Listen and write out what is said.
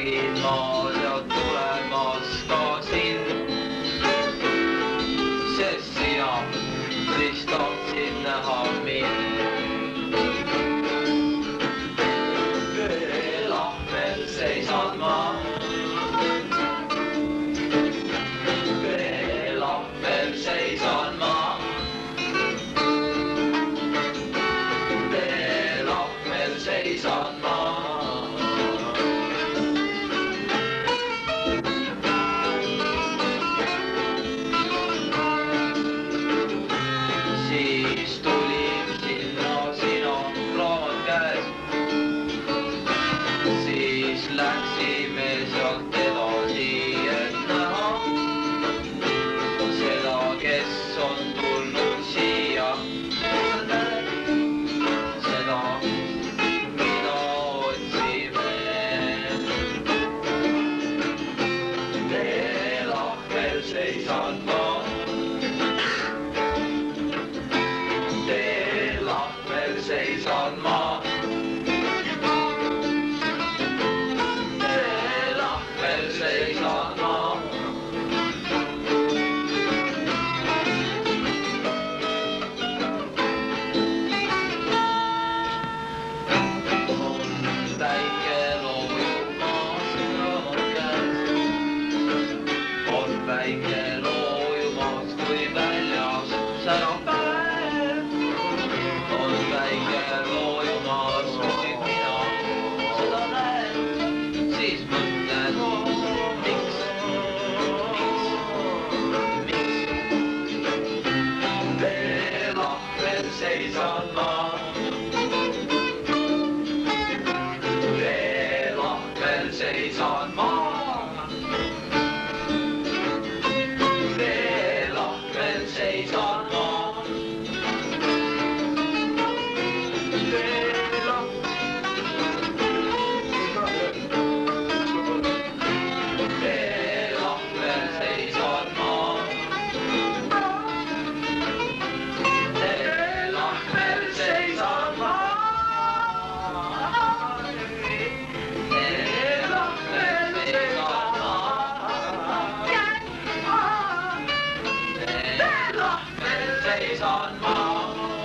nägid ma sealt tulemas ka sind, sest sina vist tahtsid näha mind. Lahvel seisan ma, lahvel seisan ma, lahvel seisan ma. Siis tulin sinna sina raamat käes, siis läksime sealt edasi, et näha seda, kes on tulnud siia, seda, mida otsime. Lahvel seisan ma, lahvel seisan ma, lahvel seisan ma. Päike loojumas, kui väljas särab päev. On päike loojumas, kui mina seda näen, siis mõtlen, miks. Lahvel seisan ma, lahvel seisan ma. Seisan ma.